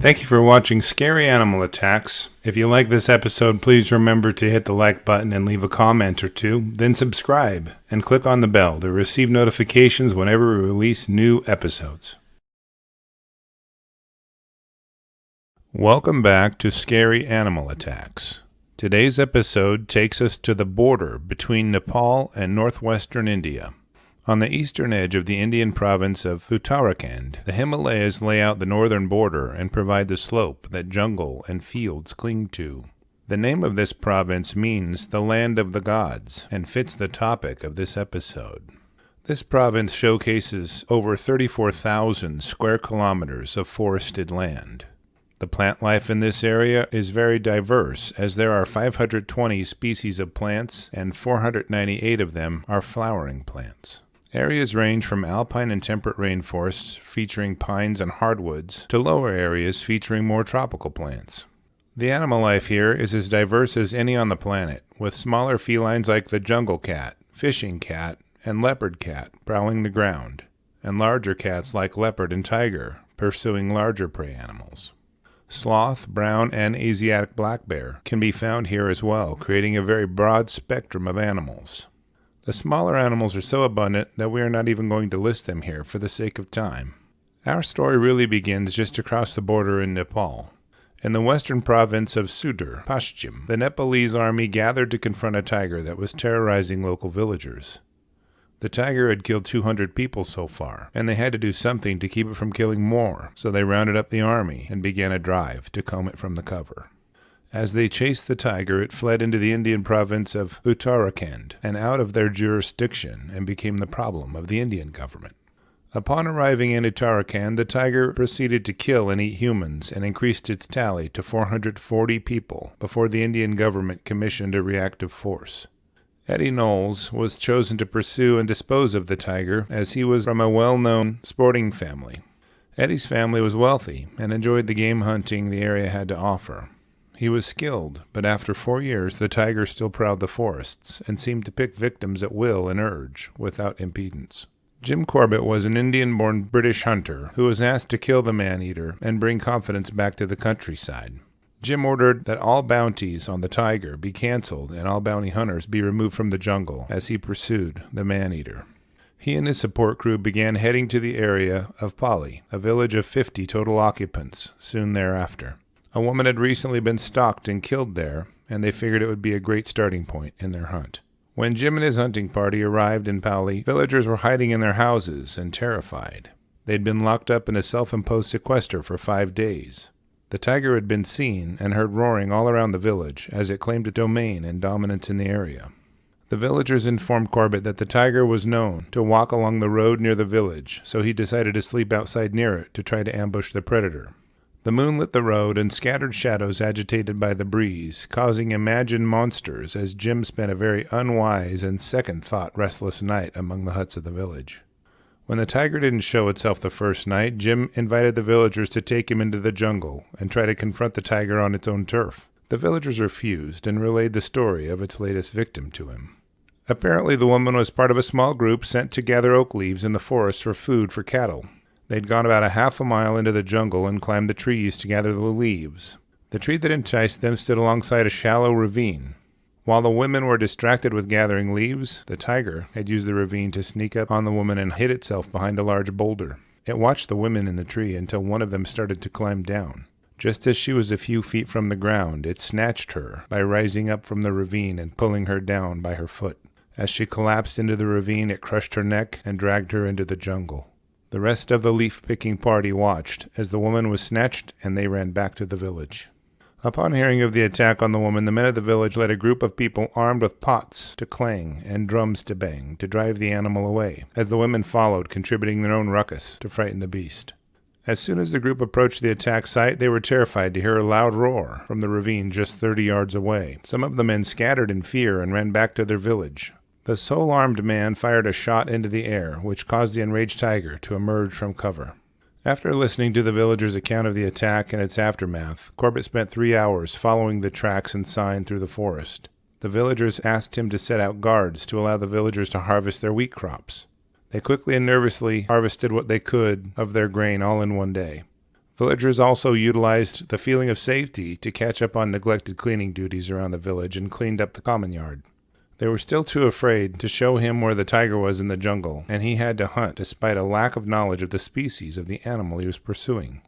Thank you for watching Scary Animal Attacks. If you like this episode, please remember to hit the like button and leave a comment or two, then subscribe and click on the bell to receive notifications whenever we release new episodes. Welcome back to Scary Animal Attacks. Today's episode takes us to the border between Nepal and northwestern India. On the eastern edge of the Indian province of Uttarakhand, the Himalayas lay out the northern border and provide the slope that jungle and fields cling to. The name of this province means the land of the gods and fits the topic of this episode. This province showcases over 34,000 square kilometers of forested land. The plant life in this area is very diverse, as there are 520 species of plants and 498 of them are flowering plants. Areas range from alpine and temperate rainforests featuring pines and hardwoods to lower areas featuring more tropical plants. The animal life here is as diverse as any on the planet, with smaller felines like the jungle cat, fishing cat, and leopard cat prowling the ground, and larger cats like leopard and tiger pursuing larger prey animals. Sloth, brown, and asiatic black bear can be found here as well, creating a very broad spectrum of animals. The smaller animals are so abundant that we are not even going to list them here for the sake of time. Our story really begins just across the border in Nepal. In the western province of Sudur Pashchim, the Nepalese army gathered to confront a tiger that was terrorizing local villagers. The tiger had killed 200 people so far, and they had to do something to keep it from killing more, so they rounded up the army and began a drive to comb it from the cover. As they chased the tiger, it fled into the Indian province of Uttarakhand and out of their jurisdiction and became the problem of the Indian government. Upon arriving in Uttarakhand, the tiger proceeded to kill and eat humans and increased its tally to 440 people before the Indian government commissioned a reactive force. Eddie Knowles was chosen to pursue and dispose of the tiger as he was from a well-known sporting family. Eddie's family was wealthy and enjoyed the game hunting the area had to offer. He was skilled, but after 4 years the tiger still prowled the forests and seemed to pick victims at will and urge, without impedance. Jim Corbett was an Indian-born British hunter who was asked to kill the Maneater and bring confidence back to the countryside. Jim ordered that all bounties on the tiger be cancelled and all bounty hunters be removed from the jungle as he pursued the Maneater. He and his support crew began heading to the area of Pali, a village of 50 total occupants, soon thereafter. A woman had recently been stalked and killed there, and they figured it would be a great starting point in their hunt. When Jim and his hunting party arrived in Pali, villagers were hiding in their houses and terrified. They'd been locked up in a self-imposed sequester for 5 days. The tiger had been seen and heard roaring all around the village as it claimed a domain and dominance in the area. The villagers informed Corbett that the tiger was known to walk along the road near the village, so he decided to sleep outside near it to try to ambush the predator. The moon lit the road and scattered shadows agitated by the breeze, causing imagined monsters as Jim spent a very unwise and second-thought restless night among the huts of the village. When the tiger didn't show itself the first night, Jim invited the villagers to take him into the jungle and try to confront the tiger on its own turf. The villagers refused and relayed the story of its latest victim to him. Apparently the woman was part of a small group sent to gather oak leaves in the forest for food for cattle. They'd gone about a half a mile into the jungle and climbed the trees to gather the leaves. The tree that enticed them stood alongside a shallow ravine. While the women were distracted with gathering leaves, the tiger had used the ravine to sneak up on the woman and hid itself behind a large boulder. It watched the women in the tree until one of them started to climb down. Just as she was a few feet from the ground, it snatched her by rising up from the ravine and pulling her down by her foot. As she collapsed into the ravine, it crushed her neck and dragged her into the jungle. The rest of the leaf-picking party watched as the woman was snatched and they ran back to the village. Upon hearing of the attack on the woman, the men of the village led a group of people armed with pots to clang and drums to bang to drive the animal away, as the women followed, contributing their own ruckus to frighten the beast. As soon as the group approached the attack site, they were terrified to hear a loud roar from the ravine just 30 yards away. Some of the men scattered in fear and ran back to their village. The sole-armed man fired a shot into the air, which caused the enraged tiger to emerge from cover. After listening to the villagers' account of the attack and its aftermath, Corbett spent 3 hours following the tracks and sign through the forest. The villagers asked him to set out guards to allow the villagers to harvest their wheat crops. They quickly and nervously harvested what they could of their grain all in one day. Villagers also utilized the feeling of safety to catch up on neglected cleaning duties around the village and cleaned up the common yard. They were still too afraid to show him where the tiger was in the jungle, and he had to hunt despite a lack of knowledge of the species of the animal he was pursuing.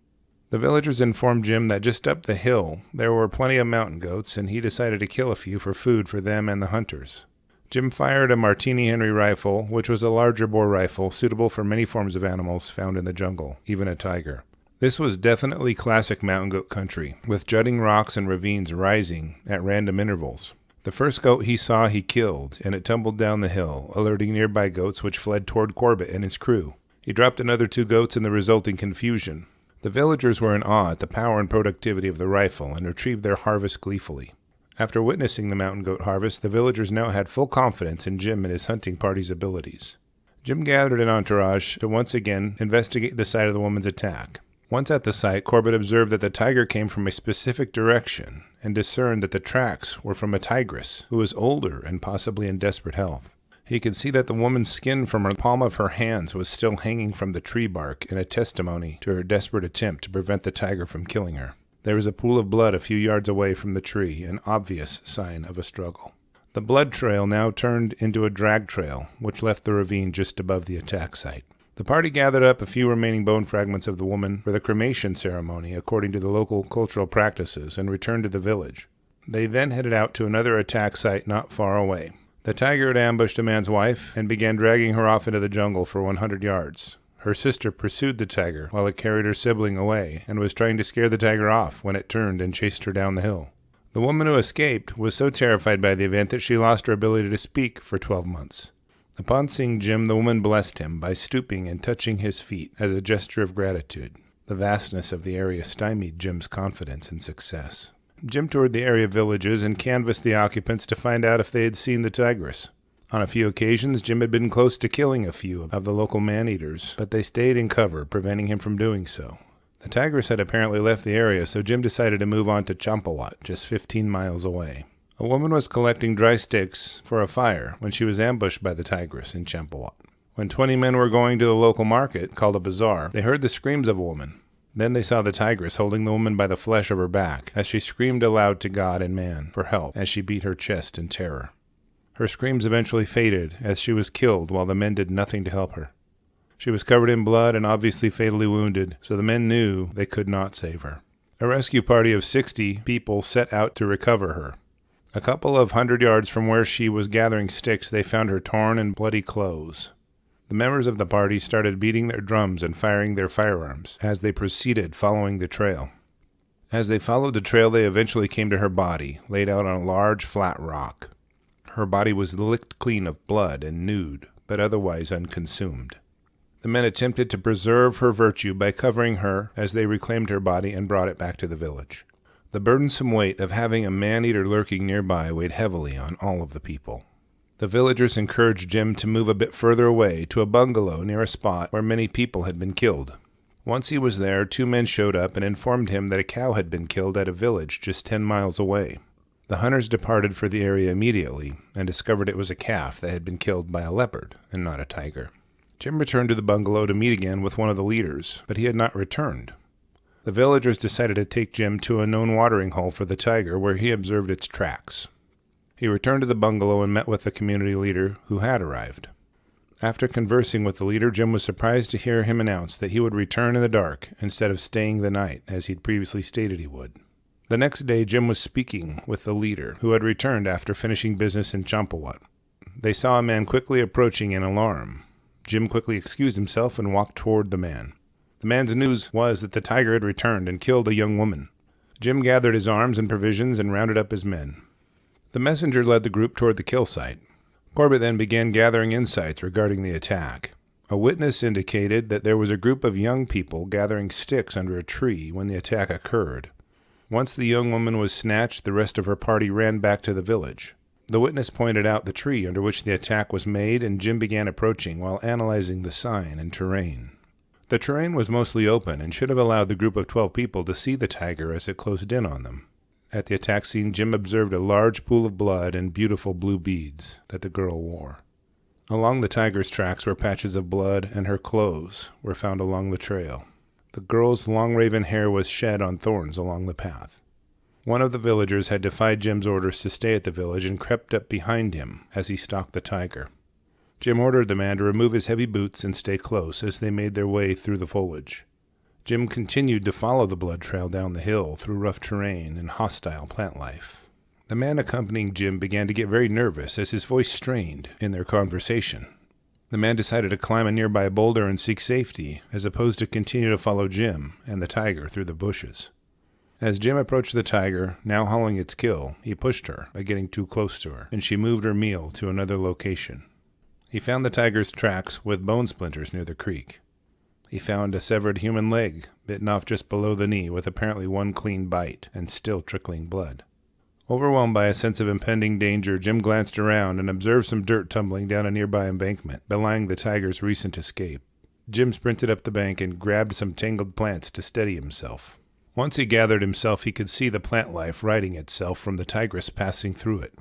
The villagers informed Jim that just up the hill there were plenty of mountain goats, and he decided to kill a few for food for them and the hunters. Jim fired a Martini Henry rifle, which was a larger bore rifle suitable for many forms of animals found in the jungle, even a tiger. This was definitely classic mountain goat country, with jutting rocks and ravines rising at random intervals. The first goat he saw he killed, and it tumbled down the hill, alerting nearby goats which fled toward Corbett and his crew. He dropped another 2 goats in the resulting confusion. The villagers were in awe at the power and productivity of the rifle and retrieved their harvest gleefully. After witnessing the mountain goat harvest, the villagers now had full confidence in Jim and his hunting party's abilities. Jim gathered an entourage to once again investigate the site of the woman's attack. Once at the site, Corbett observed that the tiger came from a specific direction and discerned that the tracks were from a tigress who was older and possibly in desperate health. He could see that the woman's skin from the palm of her hands was still hanging from the tree bark in a testimony to her desperate attempt to prevent the tiger from killing her. There was a pool of blood a few yards away from the tree, an obvious sign of a struggle. The blood trail now turned into a drag trail, which left the ravine just above the attack site. The party gathered up a few remaining bone fragments of the woman for the cremation ceremony according to the local cultural practices and returned to the village. They then headed out to another attack site not far away. The tiger had ambushed a man's wife and began dragging her off into the jungle for 100 yards. Her sister pursued the tiger while it carried her sibling away and was trying to scare the tiger off when it turned and chased her down the hill. The woman who escaped was so terrified by the event that she lost her ability to speak for 12 months. Upon seeing Jim, the woman blessed him by stooping and touching his feet as a gesture of gratitude. The vastness of the area stymied Jim's confidence and success. Jim toured the area villages and canvassed the occupants to find out if they had seen the tigress. On a few occasions, Jim had been close to killing a few of the local man-eaters, but they stayed in cover, preventing him from doing so. The tigress had apparently left the area, so Jim decided to move on to Champawat, just 15 miles away. A woman was collecting dry sticks for a fire when she was ambushed by the tigress in Champawat. When 20 men were going to the local market, called a bazaar, they heard the screams of a woman. Then they saw the tigress holding the woman by the flesh of her back as she screamed aloud to God and man for help as she beat her chest in terror. Her screams eventually faded as she was killed while the men did nothing to help her. She was covered in blood and obviously fatally wounded, so the men knew they could not save her. A rescue party of 60 people set out to recover her. A couple of 100 yards from where she was gathering sticks, they found her torn and bloody clothes. The members of the party started beating their drums and firing their firearms as they proceeded following the trail. As they followed the trail, they eventually came to her body, laid out on a large flat rock. Her body was licked clean of blood and nude, but otherwise unconsumed. The men attempted to preserve her virtue by covering her as they reclaimed her body and brought it back to the village. The burdensome weight of having a man-eater lurking nearby weighed heavily on all of the people. The villagers encouraged Jim to move a bit further away to a bungalow near a spot where many people had been killed. Once he was there, 2 men showed up and informed him that a cow had been killed at a village just 10 miles away. The hunters departed for the area immediately and discovered it was a calf that had been killed by a leopard and not a tiger. Jim returned to the bungalow to meet again with one of the leaders, but he had not returned. The villagers decided to take Jim to a known watering hole for the tiger where he observed its tracks. He returned to the bungalow and met with the community leader who had arrived. After conversing with the leader, Jim was surprised to hear him announce that he would return in the dark instead of staying the night as he'd previously stated he would. The next day, Jim was speaking with the leader, who had returned after finishing business in Champawat. They saw a man quickly approaching in alarm. Jim quickly excused himself and walked toward the man. The man's news was that the tiger had returned and killed a young woman. Jim gathered his arms and provisions and rounded up his men. The messenger led the group toward the kill site. Corbett then began gathering insights regarding the attack. A witness indicated that there was a group of young people gathering sticks under a tree when the attack occurred. Once the young woman was snatched, the rest of her party ran back to the village. The witness pointed out the tree under which the attack was made, and Jim began approaching while analyzing the sign and terrain. The terrain was mostly open and should have allowed the group of 12 people to see the tiger as it closed in on them. At the attack scene, Jim observed a large pool of blood and beautiful blue beads that the girl wore. Along the tiger's tracks were patches of blood, and her clothes were found along the trail. The girl's long raven hair was shed on thorns along the path. One of the villagers had defied Jim's orders to stay at the village and crept up behind him as he stalked the tiger. Jim ordered the man to remove his heavy boots and stay close as they made their way through the foliage. Jim continued to follow the blood trail down the hill through rough terrain and hostile plant life. The man accompanying Jim began to get very nervous as his voice strained in their conversation. The man decided to climb a nearby boulder and seek safety, as opposed to continue to follow Jim and the tiger through the bushes. As Jim approached the tiger, now hauling its kill, he pushed her by getting too close to her, and she moved her meal to another location. He found the tiger's tracks with bone splinters near the creek. He found a severed human leg, bitten off just below the knee with apparently one clean bite and still trickling blood. Overwhelmed by a sense of impending danger, Jim glanced around and observed some dirt tumbling down a nearby embankment, belying the tiger's recent escape. Jim sprinted up the bank and grabbed some tangled plants to steady himself. Once he gathered himself, he could see the plant life righting itself from the tigress passing through it.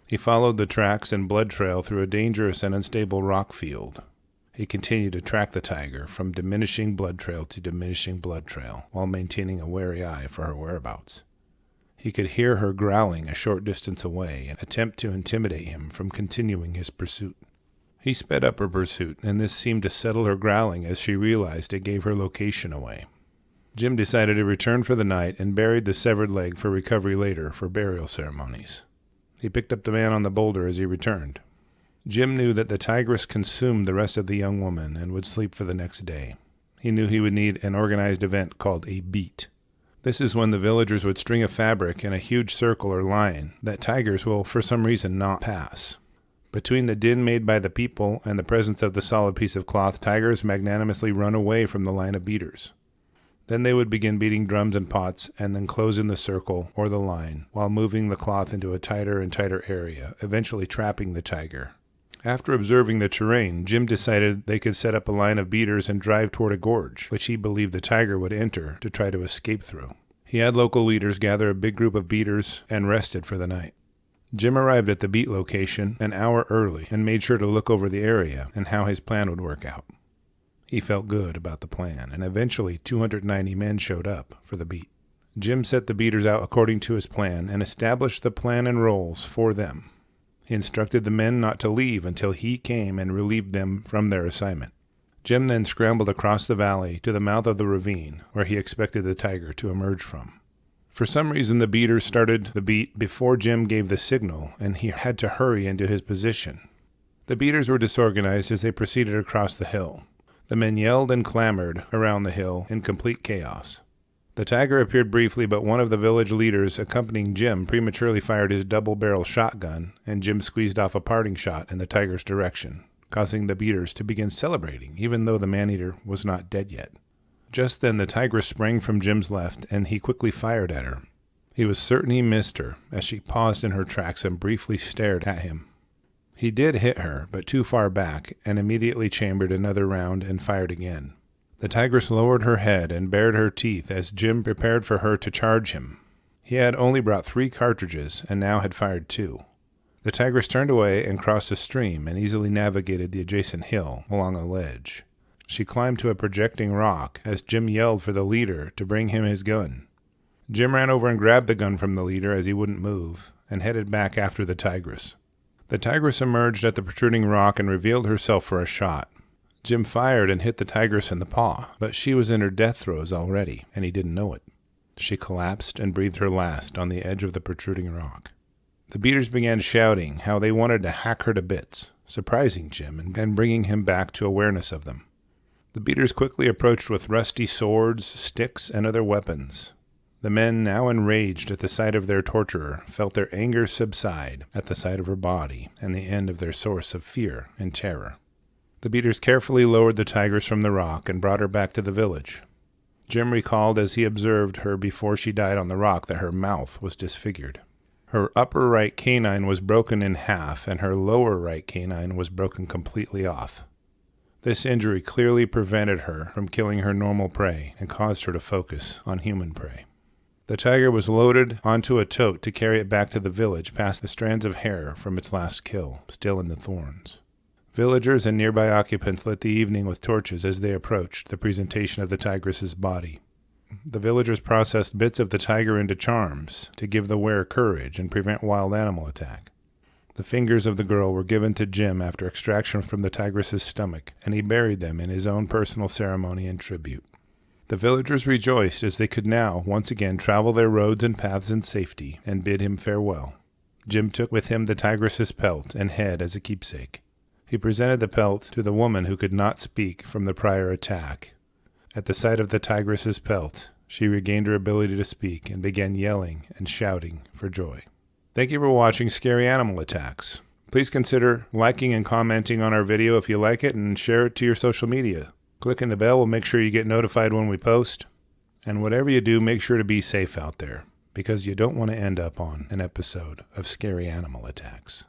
He followed the tracks and blood trail through a dangerous and unstable rock field. He continued to track the tiger from diminishing blood trail to diminishing blood trail, while maintaining a wary eye for her whereabouts. He could hear her growling a short distance away and attempt to intimidate him from continuing his pursuit. He sped up her pursuit, and this seemed to settle her growling as she realized it gave her location away. Jim decided to return for the night and buried the severed leg for recovery later for burial ceremonies. He picked up the man on the boulder as he returned. Jim knew that the tigress consumed the rest of the young woman and would sleep for the next day. He knew he would need an organized event called a beat. This is when the villagers would string a fabric in a huge circle or line that tigers will for some reason not pass. Between the din made by the people and the presence of the solid piece of cloth, tigers magnanimously run away from the line of beaters. Then they would begin beating drums and pots and then close in the circle or the line while moving the cloth into a tighter and tighter area, eventually trapping the tiger. After observing the terrain, Jim decided they could set up a line of beaters and drive toward a gorge, which he believed the tiger would enter to try to escape through. He had local leaders gather a big group of beaters and rested for the night. Jim arrived at the beat location an hour early and made sure to look over the area and how his plan would work out. He felt good about the plan, and eventually 290 men showed up for the beat. Jim set the beaters out according to his plan and established the plan and roles for them. He instructed the men not to leave until he came and relieved them from their assignment. Jim then scrambled across the valley to the mouth of the ravine, where he expected the tiger to emerge from. For some reason, the beaters started the beat before Jim gave the signal, and he had to hurry into his position. The beaters were disorganized as they proceeded across the hill. The men yelled and clamored around the hill in complete chaos. The tiger appeared briefly, but one of the village leaders accompanying Jim prematurely fired his double-barrel shotgun, and Jim squeezed off a parting shot in the tiger's direction, causing the beaters to begin celebrating, even though the Maneater was not dead yet. Just then the tigress sprang from Jim's left, and he quickly fired at her. He was certain he missed her, as she paused in her tracks and briefly stared at him. He did hit her, but too far back, and immediately chambered another round and fired again. The tigress lowered her head and bared her teeth as Jim prepared for her to charge him. He had only brought 3 cartridges and now had fired 2. The tigress turned away and crossed a stream and easily navigated the adjacent hill along a ledge. She climbed to a projecting rock as Jim yelled for the leader to bring him his gun. Jim ran over and grabbed the gun from the leader as he wouldn't move and headed back after the tigress. The tigress emerged at the protruding rock and revealed herself for a shot. Jim fired and hit the tigress in the paw, but she was in her death throes already, and he didn't know it. She collapsed and breathed her last on the edge of the protruding rock. The beaters began shouting how they wanted to hack her to bits, surprising Jim and bringing him back to awareness of them. The beaters quickly approached with rusty swords, sticks, and other weapons. The men, now enraged at the sight of their torturer, felt their anger subside at the sight of her body and the end of their source of fear and terror. The beaters carefully lowered the tigress from the rock and brought her back to the village. Jim recalled as he observed her before she died on the rock that her mouth was disfigured. Her upper right canine was broken in half, and her lower right canine was broken completely off. This injury clearly prevented her from killing her normal prey and caused her to focus on human prey. The tiger was loaded onto a tote to carry it back to the village past the strands of hair from its last kill, still in the thorns. Villagers and nearby occupants lit the evening with torches as they approached the presentation of the tigress's body. The villagers processed bits of the tiger into charms to give the wearer courage and prevent wild animal attack. The fingers of the girl were given to Jim after extraction from the tigress's stomach, and he buried them in his own personal ceremony and tribute. The villagers rejoiced as they could now once again travel their roads and paths in safety and bid him farewell. Jim took with him the tigress's pelt and head as a keepsake. He presented the pelt to the woman who could not speak from the prior attack. At the sight of the tigress's pelt, she regained her ability to speak and began yelling and shouting for joy. Thank you for watching Scary Animal Attacks. Please consider liking and commenting on our video if you like it, and share it to your social media. Clicking the bell will make sure you get notified when we post. And whatever you do, make sure to be safe out there, because you don't want to end up on an episode of Scary Animal Attacks.